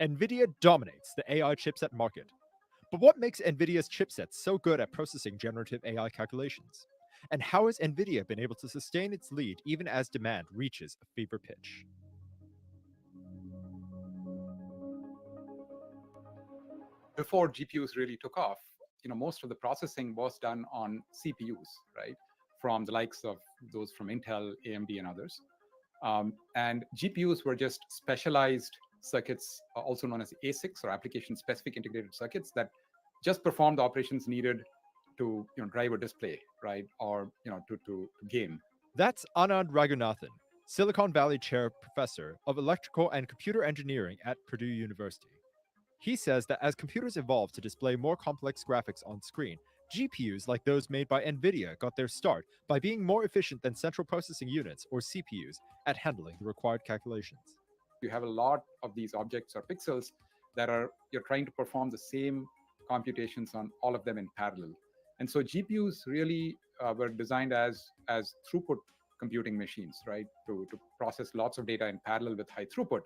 Nvidia dominates the AI chipset market. But what makes Nvidia's chipsets so good at processing generative AI calculations? And how has Nvidia been able to sustain its lead even as demand reaches a fever pitch? Before GPUs really took off, most of the processing was done on CPUs, right? From the likes of those from Intel, AMD, and others. And GPUs were just specialized circuits, also known as ASICs or application-specific integrated circuits that just perform the operations needed to drive a display, right? Or to game. That's Anand Raghunathan, Silicon Valley Chair Professor of Electrical and Computer Engineering at Purdue University. He says that as computers evolved to display more complex graphics on screen, GPUs like those made by Nvidia got their start by being more efficient than central processing units, or CPUs, at handling the required calculations. You have a lot of these objects or pixels that you're trying to perform the same computations on all of them in parallel. And so GPUs really were designed as throughput computing machines, right? To process lots of data in parallel with high throughput.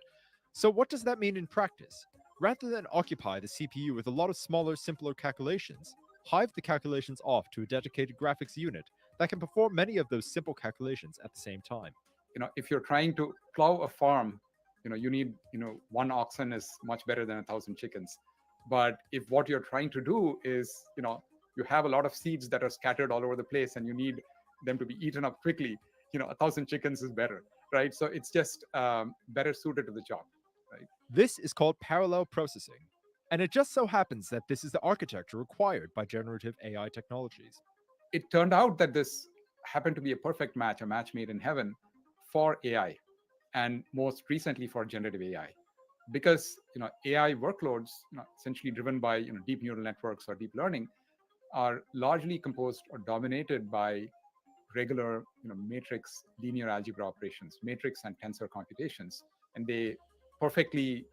So what does that mean in practice? Rather than occupy the CPU with a lot of smaller, simpler calculations, hive the calculations off to a dedicated graphics unit that can perform many of those simple calculations at the same time. If you're trying to plow a farm, you need, one oxen is much better than 1,000 chickens. But if what you're trying to do is, you have a lot of seeds that are scattered all over the place and you need them to be eaten up quickly, 1,000 chickens is better, right? So it's just better suited to the job, right? This is called parallel processing. And it just so happens that this is the architecture required by generative AI technologies. It turned out that this happened to be a perfect match, a match made in heaven for AI, and most recently for generative AI. Because AI workloads, essentially driven by deep neural networks or deep learning, are largely composed or dominated by regular matrix linear algebra operations, matrix and tensor computations, and they perfectly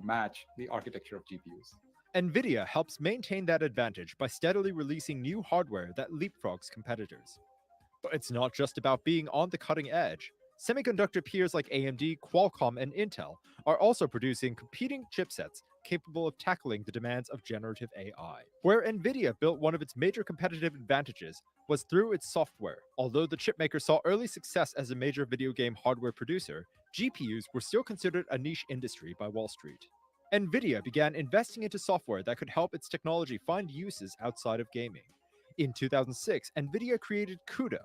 match the architecture of GPUs. Nvidia helps maintain that advantage by steadily releasing new hardware that leapfrogs competitors. But it's not just about being on the cutting edge. Semiconductor peers like AMD, Qualcomm, and Intel are also producing competing chipsets capable of tackling the demands of generative AI. Where Nvidia built one of its major competitive advantages was through its software. Although the chipmaker saw early success as a major video game hardware producer, GPUs were still considered a niche industry by Wall Street. Nvidia began investing into software that could help its technology find uses outside of gaming. In 2006, Nvidia created CUDA,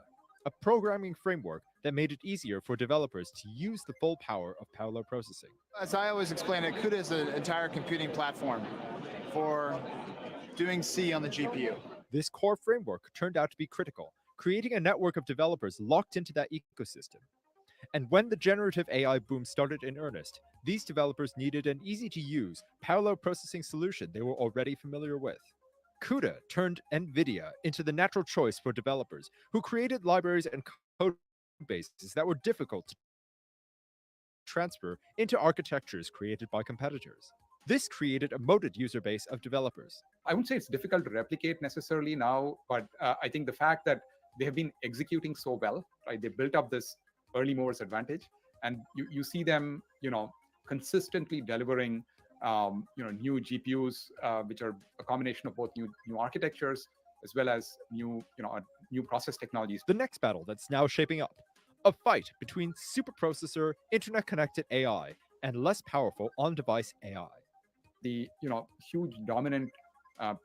a programming framework that made it easier for developers to use the full power of parallel processing. As I always explain it, CUDA is an entire computing platform for doing C on the GPU. This core framework turned out to be critical, creating a network of developers locked into that ecosystem. And when the generative AI boom started in earnest, these developers needed an easy-to-use, parallel processing solution they were already familiar with. CUDA turned Nvidia into the natural choice for developers who created libraries and code bases that were difficult to transfer into architectures created by competitors. This created a moated user base of developers. I wouldn't say it's difficult to replicate necessarily now, but I think the fact that they have been executing so well, right? They built up this early movers advantage, and you see them, consistently delivering, new GPUs, which are a combination of both new architectures as well as new process technologies. The next battle that's now shaping up, a fight between superprocessor, internet-connected AI, and less powerful on-device AI. The huge dominant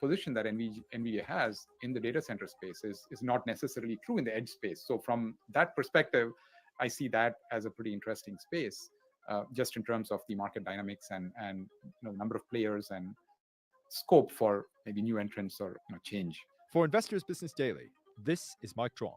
position that NVIDIA has in the data center space is not necessarily true in the edge space. So from that perspective, I see that as a pretty interesting space, just in terms of the market dynamics and number of players and scope for maybe new entrants or change. For Investors Business Daily, this is Mike Truong.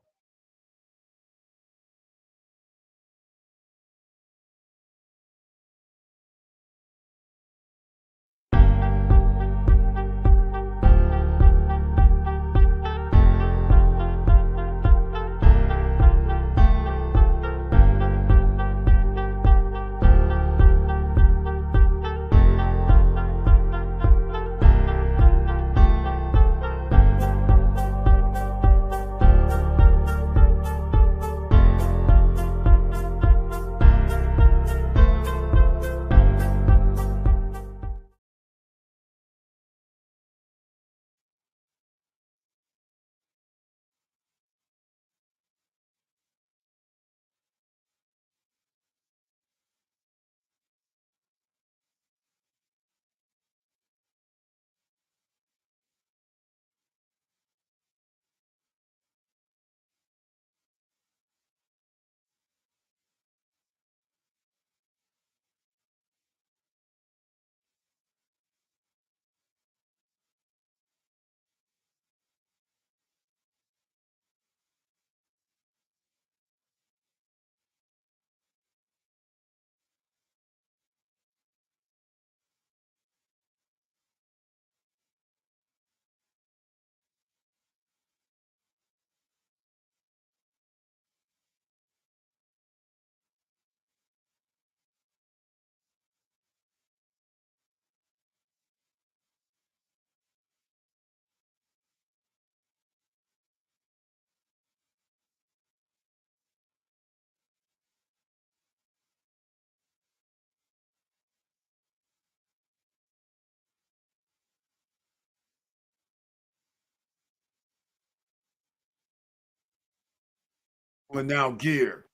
And now gear.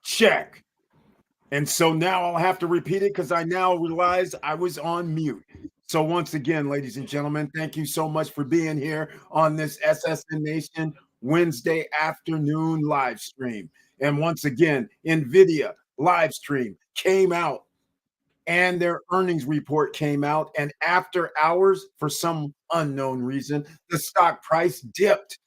Check. And so now I'll have to repeat it because I now realize I was on mute. So once again, ladies and gentlemen, thank you so much for being here on this SSN Nation Wednesday afternoon live stream. And once again, Nvidia live stream came out and their earnings report came out. And after hours, for some unknown reason, the stock price dipped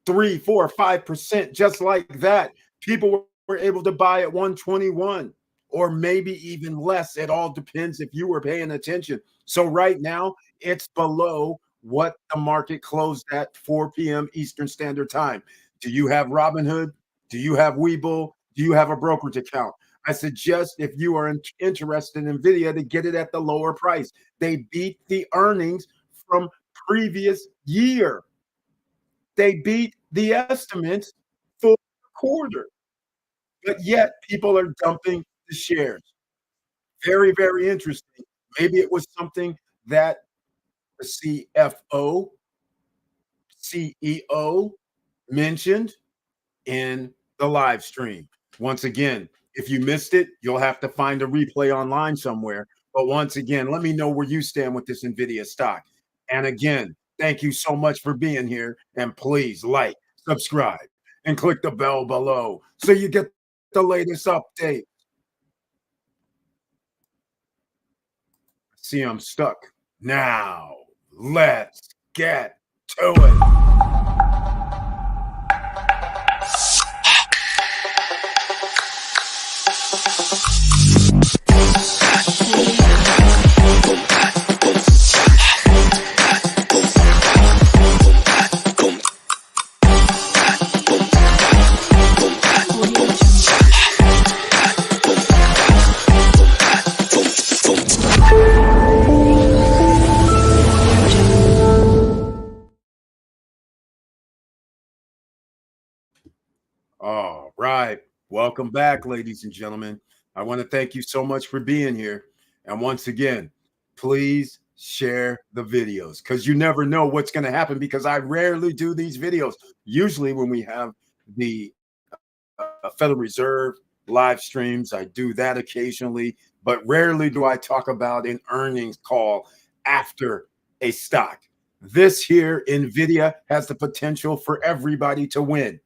3, 4, 5%, just like that. People were able to buy at 121 or maybe even less. It all depends if you were paying attention. So right now, it's below what the market closed at 4 p.m. Eastern Standard Time. Do you have Robinhood? Do you have Webull? Do you have a brokerage account? I suggest if you are interested in Nvidia to get it at the lower price. They beat the earnings from previous year. They beat the estimates for the quarter, but yet people are dumping the shares. Very, very interesting. Maybe it was something that the CFO, CEO mentioned in the live stream. Once again, if you missed it, you'll have to find a replay online somewhere. But once again, let me know where you stand with this NVIDIA stock. And again, thank you so much for being here. And please like, subscribe, and click the bell below so you get the latest update. See, I'm stuck. Now, let's get to it. All right. Welcome back, ladies and gentlemen. I want to thank you so much for being here. And once again, please share the videos because you never know what's going to happen because I rarely do these videos. Usually when we have the Federal Reserve live streams, I do that occasionally, but rarely do I talk about an earnings call after a stock. This here, Nvidia, has the potential for everybody to win.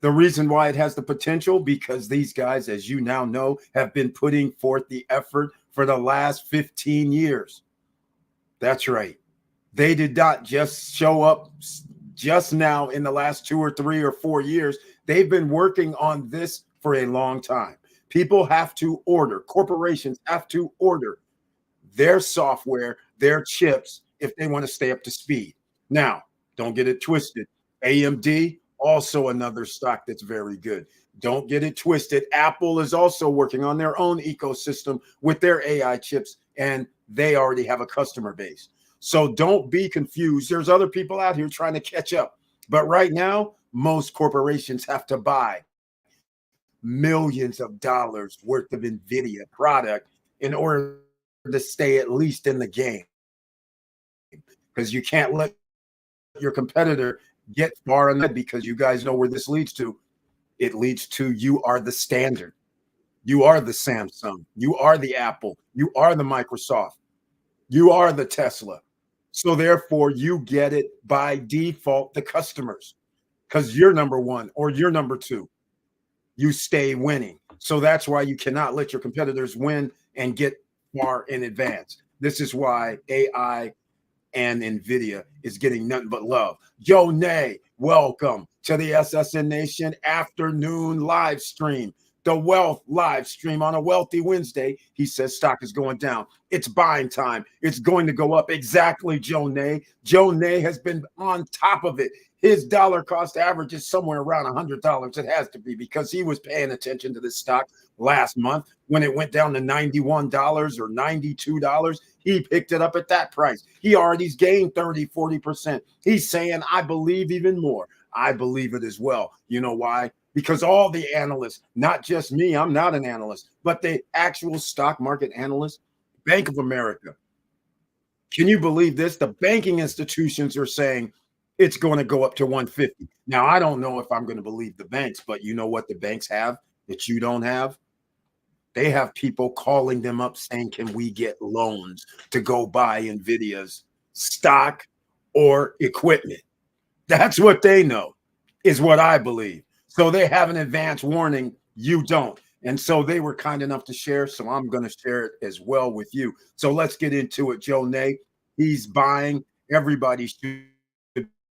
The reason why it has the potential, because these guys, as you now know, have been putting forth the effort for the last 15 years. That's right. They did not just show up just now in the last 2 or 3 or 4 years. They've been working on this for a long time. People have to order, corporations have to order their software, their chips, if they want to stay up to speed. Now, don't get it twisted. AMD, also another stock that's very good. Don't get it twisted. Apple is also working on their own ecosystem with their AI chips, and they already have a customer base. So don't be confused. There's other people out here trying to catch up. But right now, most corporations have to buy millions of dollars worth of NVIDIA product in order to stay at least in the game. Because you can't let your competitor get far enough, because you guys know where this leads to. It leads to you are the standard. You are the Samsung. You are the Apple. You are the Microsoft. You are the Tesla. So therefore, you get it by default, the customers, because you're number one or you're number two. You stay winning. So that's why you cannot let your competitors win and get far in advance. This is why AI and Nvidia is getting nothing but love. Yo, Nay, welcome to the SSN Nation afternoon live stream, the wealth live stream on a wealthy Wednesday. He says stock is going down. It's buying time. It's going to go up. Exactly, Joe Nay. Joe Nay has been on top of it. His dollar cost average is somewhere around $100. It has to be, because he was paying attention to this stock last month when it went down to $91 or $92. He picked it up at that price. He already's gained 30, 40%. He's saying, I believe even more. I believe it as well. You know why? Because all the analysts, not just me, I'm not an analyst, but the actual stock market analysts, Bank of America. Can you believe this? The banking institutions are saying it's going to go up to 150. Now, I don't know if I'm going to believe the banks, but you know what the banks have that you don't have? They have people calling them up saying, can we get loans to go buy Nvidia's stock or equipment? That's what they know, is what I believe. So they have an advance warning. You don't. And so they were kind enough to share. So I'm going to share it as well with you. So let's get into it. Joe Nay, he's buying. Everybody should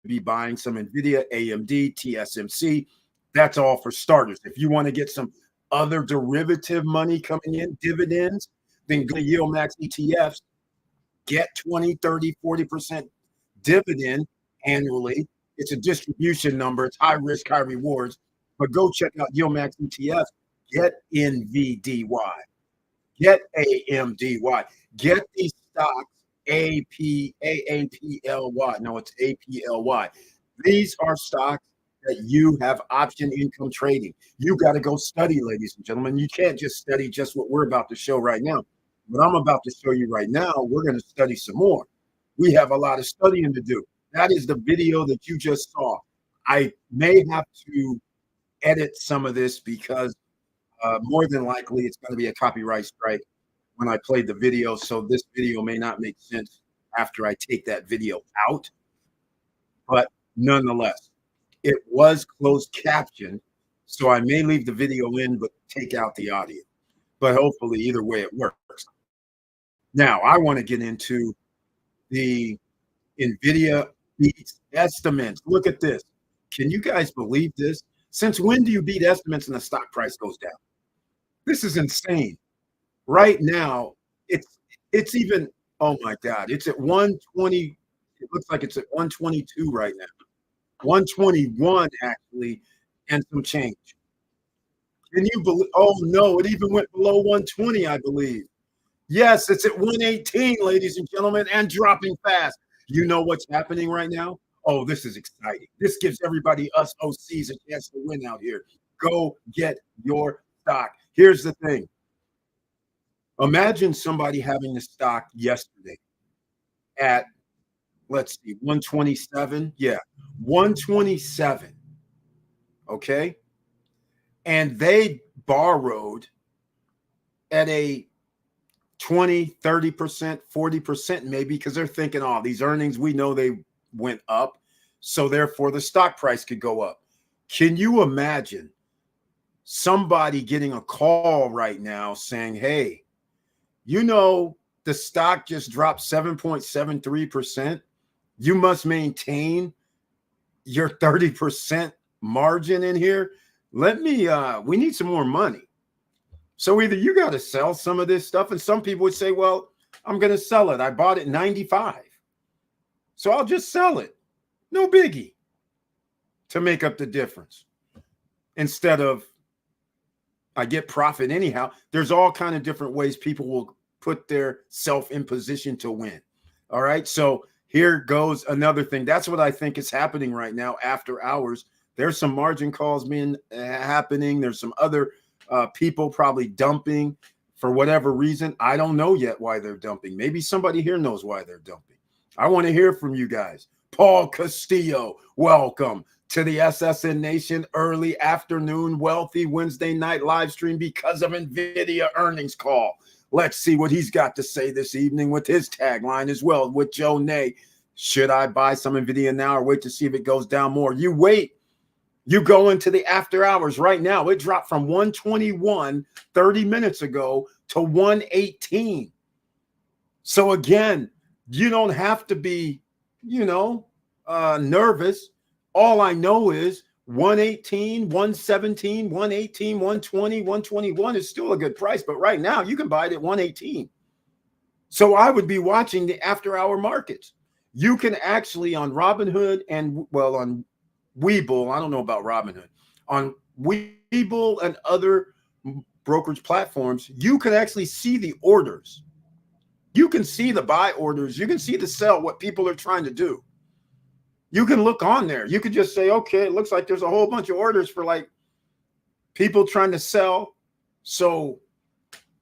be buying some Nvidia, AMD, TSMC. That's all for starters. If you want to get some other derivative money coming in, dividends, then go to Yield Max ETFs, get 20, 30, 40% dividend annually. It's a distribution number. It's high risk, high rewards. But go check out Yield Max ETFs. Get NVDY. Get AMDY. Get these stocks AAPLY. No, it's APLY. These are stocks that you have option income trading. You got to go study, ladies and gentlemen. You can't just study just what we're about to show right now. What I'm about to show you right now, we're going to study some more. We have a lot of studying to do. That is the video that you just saw. I may have to edit some of this because more than likely it's going to be a copyright strike when I played the video. So this video may not make sense after I take that video out. But nonetheless, it was closed captioned. So I may leave the video in, but take out the audio. But hopefully either way it works. Now I want to get into the Nvidia beats estimates. Look at this. Can you guys believe this? Since when do you beat estimates and the stock price goes down? This is insane. Right now, it's even, oh my God, it's at 120. It looks like it's at 122 right now. 121 actually, and some change. Can you believe? Oh no, it even went below 120, I believe. Yes, it's at 118, ladies and gentlemen, and dropping fast. You know what's happening right now? Oh, this is exciting. This gives everybody, us OCs, a chance to win out here. Go get your stock. Here's the thing. Imagine somebody having the stock yesterday at, let's see, 127. Yeah, 127. Okay. And they borrowed at a 20, 30%, 40% maybe, because they're thinking, oh, these earnings, we know they went up. So therefore the stock price could go up. Can you imagine somebody getting a call right now saying, hey, you know, the stock just dropped 7.73%. You must maintain your 30% margin in here. We need some more money. So either you got to sell some of this stuff, and some people would say, well, I'm going to sell it. I bought it 95. So I'll just sell it. No biggie, to make up the difference. Instead of I get profit anyhow. There's all kind of different ways people will put their self in position to win. All right. So here goes another thing. That's what I think is happening right now after hours. There's some margin calls being happening. There's some other people probably dumping for whatever reason. I don't know yet why they're dumping. Maybe somebody here knows why they're dumping. I want to hear from you guys. Paul Castillo, welcome to the SSN Nation early afternoon wealthy Wednesday night live stream because of Nvidia earnings call. Let's see what he's got to say this evening with his tagline as well with Joe Nay. Should I buy some Nvidia now or wait to see if it goes down more? You wait. You go into the after hours right now. It dropped from 121 30 minutes ago to 118. So again, you don't have to be, nervous. All I know is 118, 117, 118, 120, 121 is still a good price. But right now you can buy it at 118. So I would be watching the after hour markets. You can actually on Robinhood and on Webull, I don't know about Robinhood, on Webull and other brokerage platforms, you can actually see the orders. You can see the buy orders. You can see the sell, what people are trying to do. You can look on there. You could just say, okay, it looks like there's a whole bunch of orders for like people trying to sell. So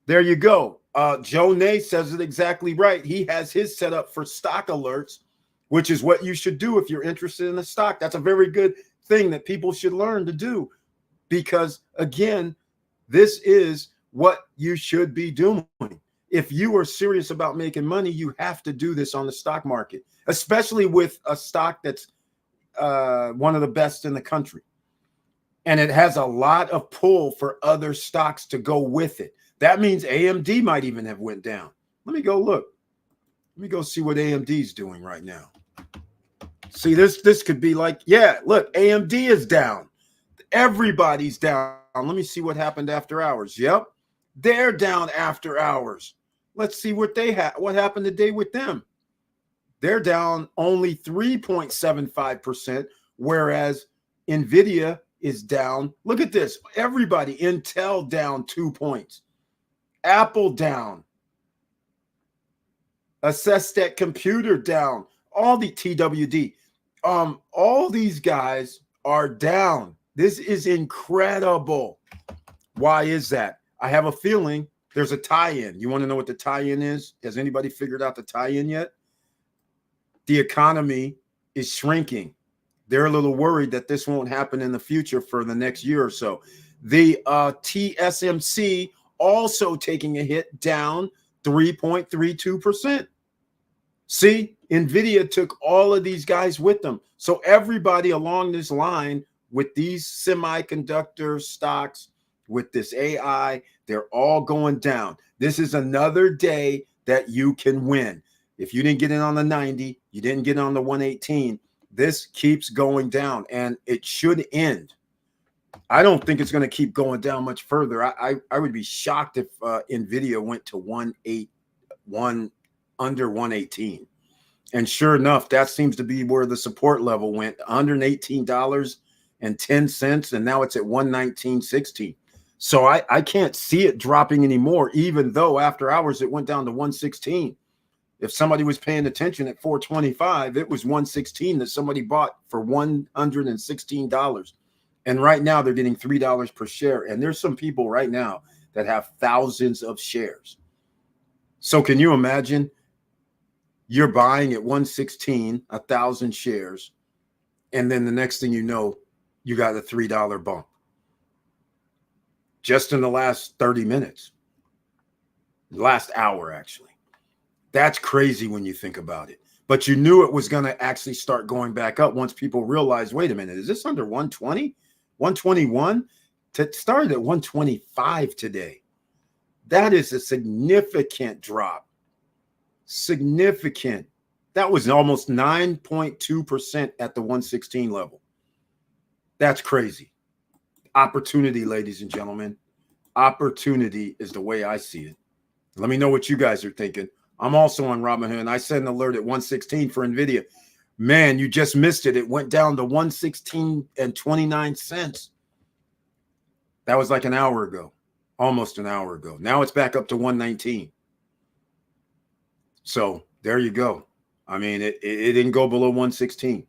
there you go. Joe Nay says it exactly right. He has his set up for stock alerts which is what you should do if you're interested in a stock. That's a very good thing that people should learn to do, because again, this is what you should be doing. If you are serious about making money, you have to do this on the stock market, especially with a stock that's one of the best in the country. And it has a lot of pull for other stocks to go with it. That means AMD might even have went down. Let me go look. Let me go see what AMD is doing right now. See, this could be like, yeah, look, AMD is down. Everybody's down. Let me see what happened after hours. Yep, they're down after hours. Let's see what they had. What happened today with them? They're down only 3.75%, whereas Nvidia is down. Look at this. Everybody, Intel down 2 points. Apple down. Assesstek Computer down. All the TWD. All these guys are down. This is incredible. Why is that? I have a feeling there's a tie-in. You want to know what the tie-in is? Has anybody figured out the tie-in yet? The economy is shrinking. They're a little worried that this won't happen in the future for the next year or so. The TSMC also taking a hit, down 3.32%. See, Nvidia took all of these guys with them. So everybody along this line with these semiconductor stocks, with this AI, they're all going down. This is another day that you can win. If you didn't get in on the 90, you didn't get on the 118, this keeps going down and it should end. I don't think it's going to keep going down much further. I would be shocked if Nvidia went to 181 under 118. And sure enough, that seems to be where the support level went, $118.10, and now it's at 119.16. So I can't see it dropping anymore, even though after hours it went down to 116. If somebody was paying attention at 425, it was 116 that somebody bought for $116. And right now they're getting $3 per share. And there's some people right now that have thousands of shares. So can you imagine? You're buying at 116, 1,000 shares. And then the next thing you know, you got a $3 bump. Just in the last 30 minutes. Last hour, actually. That's crazy when you think about it. But you knew it was going to actually start going back up once people realized, wait a minute, is this under 120? 121? It started at 125 today. That is a significant drop. Significant. That was almost 9.2% at the 116 level. That's crazy. Opportunity, ladies and gentlemen. Opportunity is the way I see it. Let me know what you guys are thinking. I'm also on Robinhood, and I sent an alert at 116 for Nvidia. Man, you just missed it. It went down to 116.29. That was like an hour ago, almost an hour ago. Now it's back up to 119. So there you go. I mean, it didn't go below 116.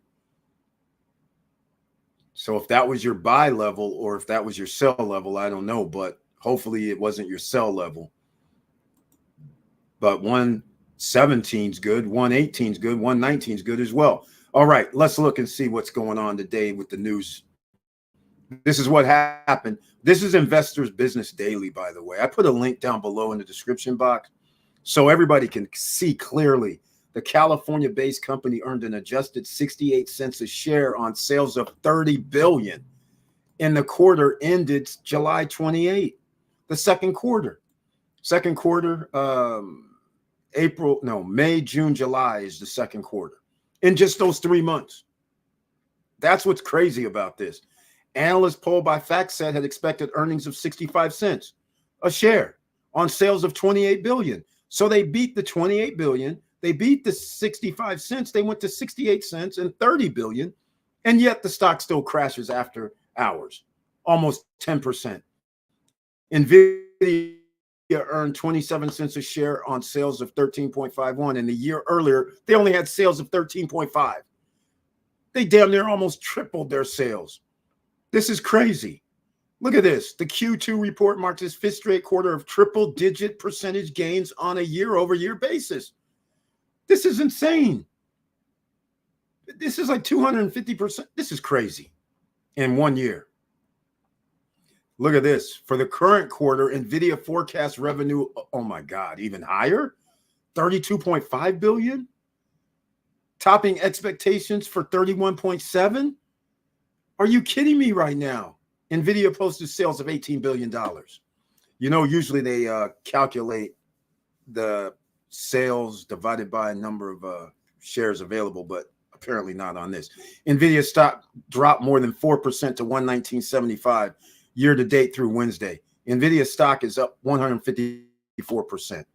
So if that was your buy level or if that was your sell level, I don't know, but hopefully it wasn't your sell level. But 117 is good, 118 is good, 119 is good as well. All right, let's look and see what's going on today with the news. This is what happened. This is Investors Business Daily, by the way. I put a link down below in the description box so everybody can see clearly. The California-based company earned an adjusted 68 cents a share on sales of $30 billion. In the quarter ended July 28th, the second quarter. May, June, July is the second quarter. In just those 3 months. That's what's crazy about this. Analyst poll by FactSet had expected earnings of 65 cents a share on sales of 28 billion. So they beat the 28 billion. They beat the 65 cents. They went to 68 cents and 30 billion. And yet the stock still crashes after hours, almost 10%. Nvidia earned 27 cents a share on sales of 13.51. And the year earlier, they only had sales of 13.5. They damn near almost tripled their sales. This is crazy. Look at this. The Q2 report marked its fifth straight quarter of triple-digit percentage gains on a year-over-year basis. This is insane. This is like 250%. This is crazy in 1 year. Look at this. For the current quarter, Nvidia forecasts revenue, oh my God, even higher, 32.5 billion, topping expectations for 31.7. Are you kidding me right now? Nvidia posted sales of $18 billion. You know, usually they calculate the sales divided by a number of shares available, but apparently not on this. Nvidia stock dropped more than 4% to 119.75 year to date through Wednesday. Nvidia stock is up 154%.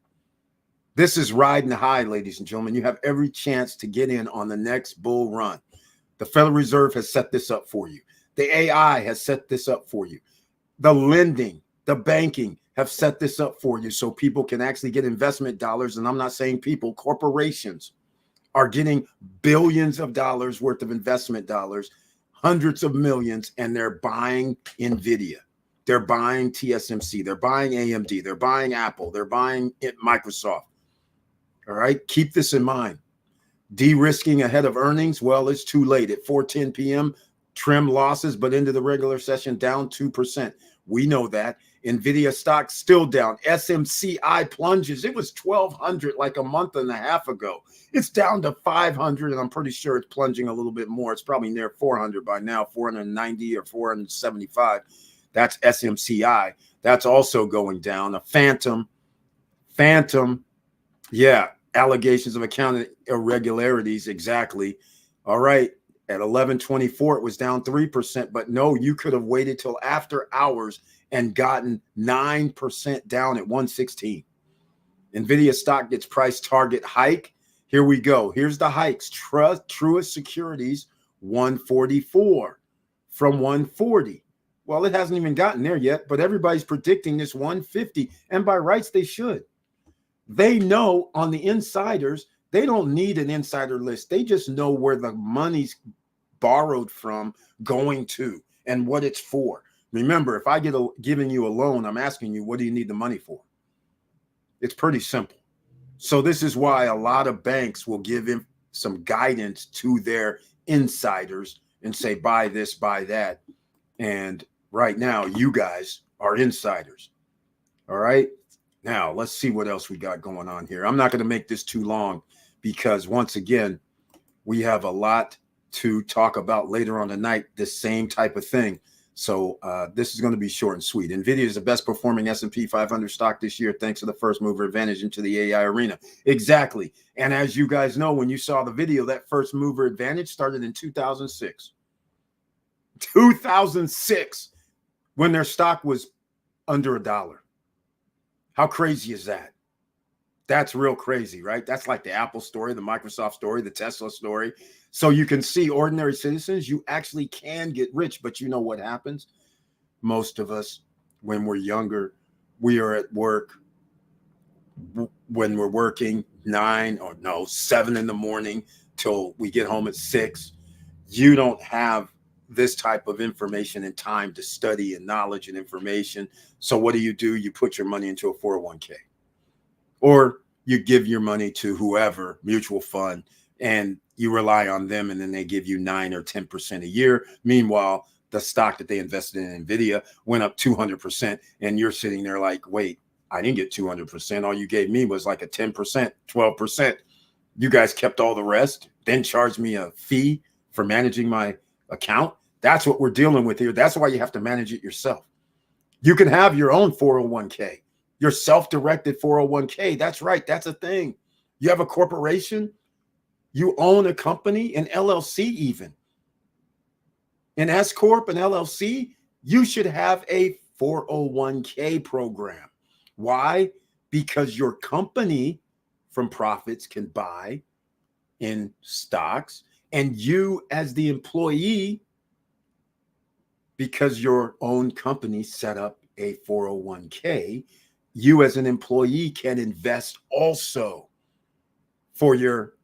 This is riding the high, ladies and gentlemen. You have every chance to get in on the next bull run. The Federal Reserve has set this up for you. The AI has set this up for you. The lending, the banking have set this up for you so people can actually get investment dollars. And I'm not saying people, corporations are getting billions of dollars worth of investment dollars, hundreds of millions, and they're buying Nvidia. They're buying TSMC. They're buying AMD. They're buying Apple. They're buying Microsoft. All right. Keep this in mind. De-risking ahead of earnings. Well, it's too late. At 4:10 p.m., trim losses, but into the regular session down 2%. We know that. Nvidia stock still down. SMCI plunges. It was 1,200 like a month and a half ago. It's down to 500, and I'm pretty sure it's plunging a little bit more. It's probably near 400 by now, 490 or 475. That's SMCI. That's also going down. A phantom. Yeah, allegations of accounting irregularities. Exactly. All right. At 11:24, it was down 3%. But no, you could have waited till after hours and gotten 9% down at 116. Nvidia stock gets price target hike. Here we go. Here's the hikes. Truist Securities 144 from 140. Well, it hasn't even gotten there yet, but everybody's predicting this 150. And by rights, they should. They know on the insiders, they don't need an insider list. They just know where the money's borrowed from going to and what it's for. Remember, if I get giving you a loan, I'm asking you, what do you need the money for? It's pretty simple. So this is why a lot of banks will give him some guidance to their insiders and say, buy this, buy that. And right now, you guys are insiders. All right. Now, let's see what else we got going on here. I'm not going to make this too long because, once again, we have a lot to talk about later on tonight, the same type of thing. So this is going to be short and sweet. Nvidia is the best performing S&P 500 stock this year thanks to the first mover advantage into the AI arena. Exactly. And as you guys know, when you saw the video, that first mover advantage started in 2006. 2006, when their stock was under $1. How crazy is that? That's real crazy, right? That's like the Apple story, the Microsoft story, the Tesla story. So you can see ordinary citizens, you actually can get rich, but you know what happens? Most of us, when we're younger, we are at work. When we're working 7 in the morning till we get home at 6, you don't have this type of information and time to study and knowledge and information. So what do? You put your money into a 401k, or you give your money to whoever, mutual fund, and you rely on them, and then they give you 9 or 10% a year. Meanwhile, the stock that they invested in Nvidia went up 200%, and you're sitting there like, wait, I didn't get 200%. All you gave me was like a 10%, 12%. You guys kept all the rest, then charged me a fee for managing my account. That's what we're dealing with here. That's why you have to manage it yourself. You can have your own 401k, your self-directed 401k. That's right. That's a thing. You have a corporation. You own a company, an LLC even. An S Corp, an LLC, you should have a 401k program. Why? Because your company from profits can buy in stocks, and you as the employee, because your own company set up a 401k, you as an employee can invest also for your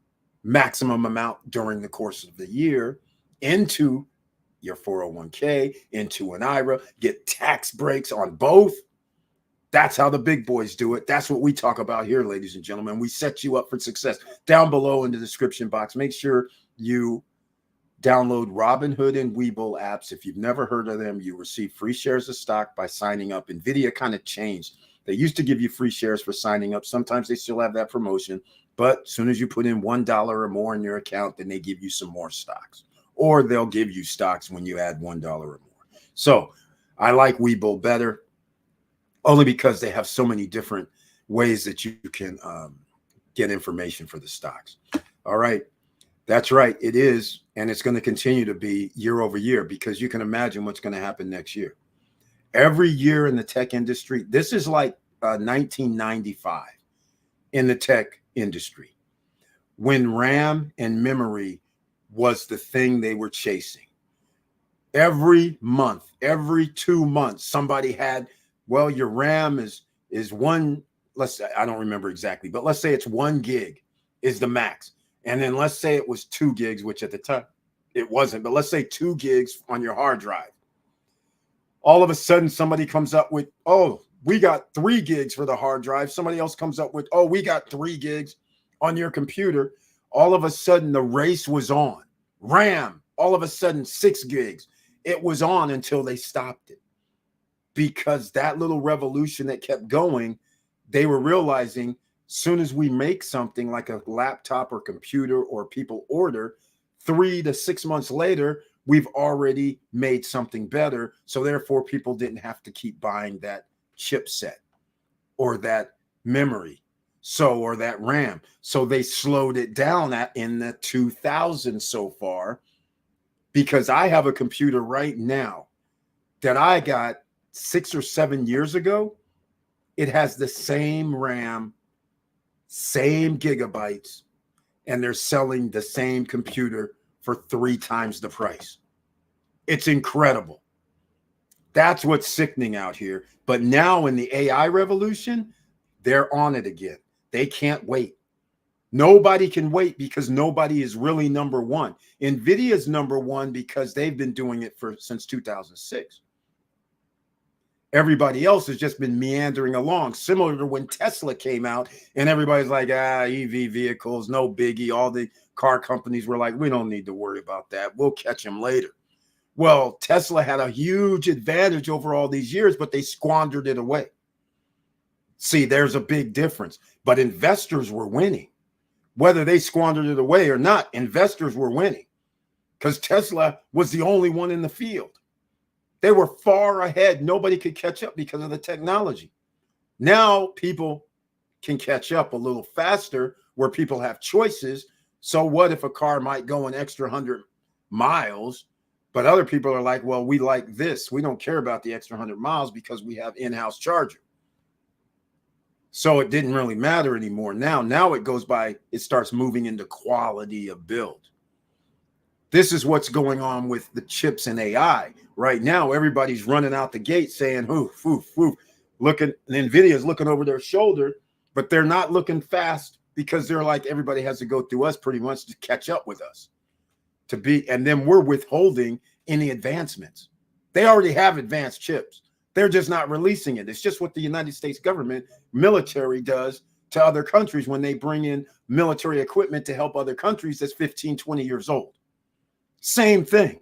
maximum amount during the course of the year into your 401k, into an IRA, get tax breaks on both. That's how the big boys do it. That's what we talk about here, ladies and gentlemen. We set you up for success. Down below in the description box, make sure you Download Robinhood and Webull apps. If you've never heard of them, you receive free shares of stock by signing up. Nvidia kind of changed. They used to give you free shares for signing up. Sometimes they still have that promotion, but as soon as you put in $1 or more in your account, then they give you some more stocks, or they'll give you stocks when you add $1 or more. So I like Webull better, only because they have so many different ways that you can get information for the stocks. All right. That's right. It is. And it's going to continue to be year over year, because you can imagine what's going to happen next year. Every year in the tech industry, this is like 1995 in the tech industry, when RAM and memory was the thing they were chasing. Every month, every 2 months, somebody had, well, your RAM is one, let's say, I don't remember exactly, but let's say it's 1 gig is the max. And then let's say it was 2 gigs, which at the time it wasn't, but let's say 2 gigs on your hard drive. All of a sudden, somebody comes up with, oh, we got 3 gigs for the hard drive. Somebody else comes up with, oh, we got 3 gigs on your computer. All of a sudden, the race was on. RAM, all of a sudden, 6 gigs. It was on until they stopped it. Because that little revolution that kept going, they were realizing, soon as we make something like a laptop or computer, or people order, 3 to 6 months later, we've already made something better. So therefore, people didn't have to keep buying that chipset or that memory, or that RAM. So they slowed it down in the 2000s so far, because I have a computer right now that I got 6 or 7 years ago. It has the same RAM, same gigabytes, and they're selling the same computer for 3 times the price. It's incredible. That's what's sickening out here. But now in the AI revolution, they're on it again. They can't wait. Nobody can wait, because nobody is really number one. Nvidia is number one because they've been doing it since 2006. Everybody else has just been meandering along, similar to when Tesla came out and everybody's like, EV vehicles, no biggie. All the car companies were like, we don't need to worry about that. We'll catch them later. Well, Tesla had a huge advantage over all these years, but they squandered it away. See, there's a big difference. But investors were winning. Whether they squandered it away or not, investors were winning, because Tesla was the only one in the field. They were far ahead. Nobody could catch up because of the technology. Now people can catch up a little faster, where people have choices. So what if a car might go an extra 100 miles, but other people are like, well, we like this. We don't care about the extra 100 miles because we have in-house charger. So it didn't really matter anymore. Now it goes by, it starts moving into quality of build. This is what's going on with the chips and AI. Right now, everybody's running out the gate saying, "Oof, oof, oof." Looking, Nvidia is looking over their shoulder, but they're not looking fast, because they're like, everybody has to go through us pretty much to catch up with us. And then we're withholding any advancements. They already have advanced chips. They're just not releasing it. It's just what the United States government military does to other countries when they bring in military equipment to help other countries that's 15, 20 years old. Same thing.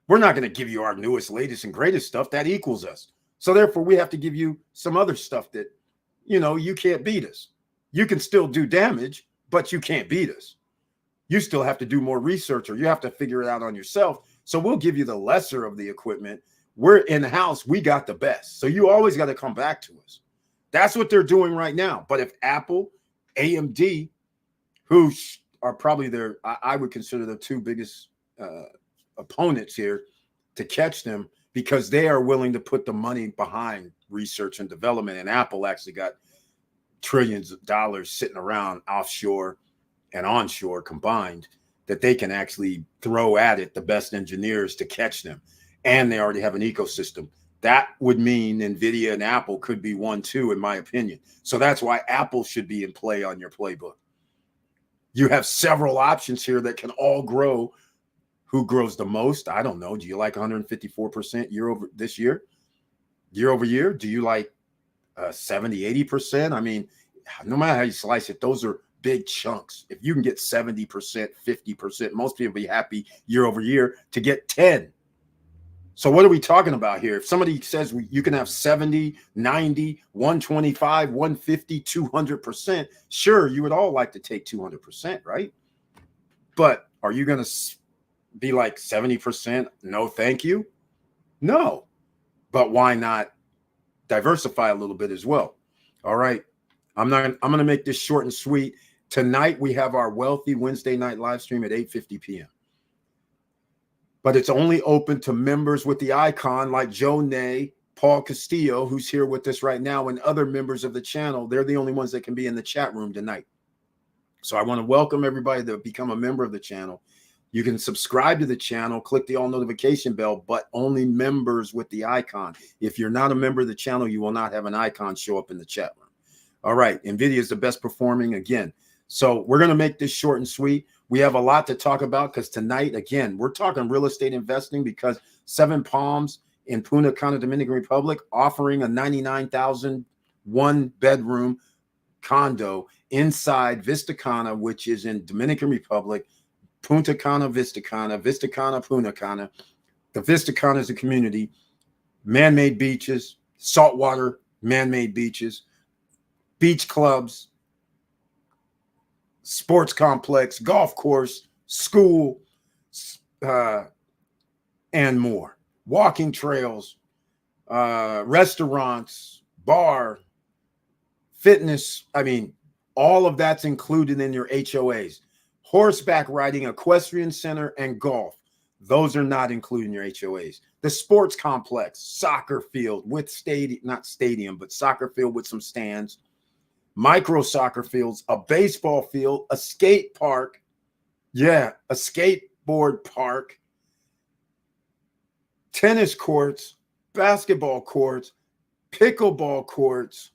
We're not going to give you our newest, latest, and greatest stuff. That equals us. So therefore, we have to give you some other stuff that, you can't beat us. You can still do damage, but you can't beat us. You still have to do more research, or you have to figure it out on yourself. So we'll give you the lesser of the equipment. We're in-house. We got the best. So you always got to come back to us. That's what they're doing right now. But if Apple, AMD, who are probably I would consider the 2 biggest opponents here, to catch them, because they are willing to put the money behind research and development. And Apple actually got trillions of dollars sitting around offshore and onshore combined, that they can actually throw at it the best engineers to catch them. And they already have an ecosystem. That would mean Nvidia and Apple could be 1-2, in my opinion. So that's why Apple should be in play on your playbook. You have several options here that can all grow. Who grows the most? I don't know. Do you like 154% year over year? Do you like 70, 80%? I mean, no matter how you slice it, those are big chunks. If you can get 70%, 50%, most people be happy year over year to get 10. So what are we talking about here? If somebody says you can have 70, 90, 125, 150, 200%, sure, you would all like to take 200%, right? But are you going to be like 70%? No, thank you. No, but why not diversify a little bit as well? All right. I'm going to make this short and sweet. Tonight, we have our Wealthy Wednesday night live stream at 8:50 p.m. But it's only open to members with the icon like Joe Nay, Paul Castillo, who's here with us right now, and other members of the channel. They're the only ones that can be in the chat room tonight. So I want to welcome everybody to become a member of the channel. You can subscribe to the channel, click the all notification bell, but only members with the icon. If you're not a member of the channel, you will not have an icon show up in the chat room. All right. Nvidia is the best performing again. So we're going to make this short and sweet. We have a lot to talk about because tonight, again, we're talking real estate investing because Seven Palms in Punta Cana, Dominican Republic, offering a $99,000 one-bedroom condo inside Vista Cana, which is in Dominican Republic, Punta Cana, Vista Cana, Vista Cana, Punta Cana. The Vista Cana is a community, man-made beaches, saltwater man-made beaches, beach clubs, sports complex, golf course, school, and more. Walking trails, restaurants, bar, fitness. I mean, all of that's included in your HOAs. Horseback riding, equestrian center, and golf. Those are not included in your HOAs. The sports complex, soccer field with not stadium, but soccer field with some stands, micro soccer fields, a baseball field, a skate park. Yeah, a skateboard park, tennis courts, basketball courts, pickleball courts,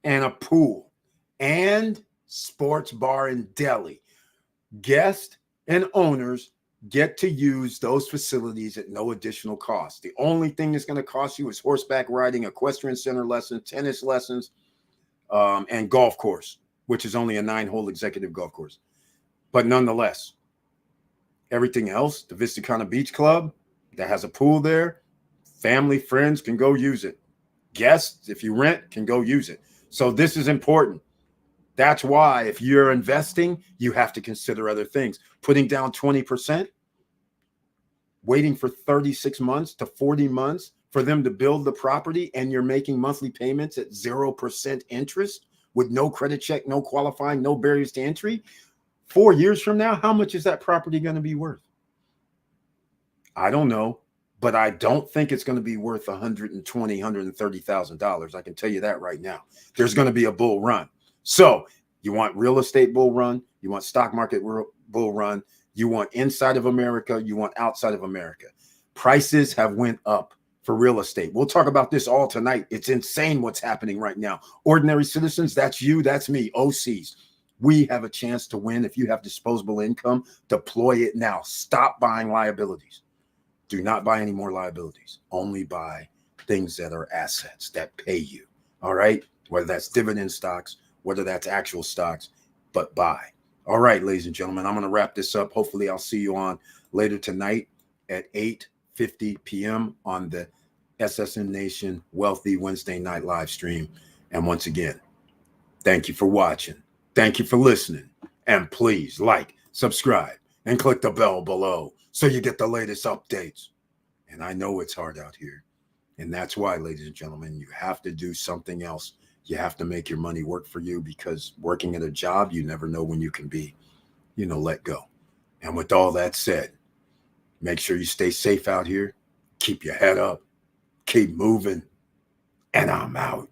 and a pool, and sports bar and deli. Guests and owners get to use those facilities at no additional cost. The only thing that's going to cost you is horseback riding, equestrian center lessons, tennis lessons, and golf course, which is only a 9-hole executive golf course. But nonetheless, everything else, the Vista Cana Beach Club that has a pool there, family, friends can go use it. Guests, if you rent, can go use it. So this is important. That's why if you're investing, you have to consider other things. Putting down 20%, waiting for 36 months to 40 months for them to build the property, and you're making monthly payments at 0% interest with no credit check, no qualifying, no barriers to entry. 4 years from now, how much is that property going to be worth? I don't know, but I don't think it's going to be worth $120,000, $130,000. I can tell you that right now. There's going to be a bull run. So you want real estate bull run, you want stock market bull run, you want inside of America, you want outside of America. Prices have went up for real estate. We'll talk about this all tonight. It's insane what's happening right now. Ordinary citizens, that's you, that's me, OCs. We have a chance to win. If you have disposable income, deploy it now. Stop buying liabilities. Do not buy any more liabilities. Only buy things that are assets that pay you. All right? Whether that's dividend stocks, whether that's actual stocks, but buy. All right, ladies and gentlemen, I'm going to wrap this up. Hopefully, I'll see you on later tonight at 8:50 p.m. on the SSN Nation Wealthy Wednesday night live stream. And once again, thank you for watching. Thank you for listening. And please like, subscribe, and click the bell below so you get the latest updates. And I know it's hard out here. And that's why, ladies and gentlemen, you have to do something else. You have to make your money work for you, because working at a job, you never know when you can be, let go. And with all that said, make sure you stay safe out here. Keep your head up. Keep moving. And I'm out.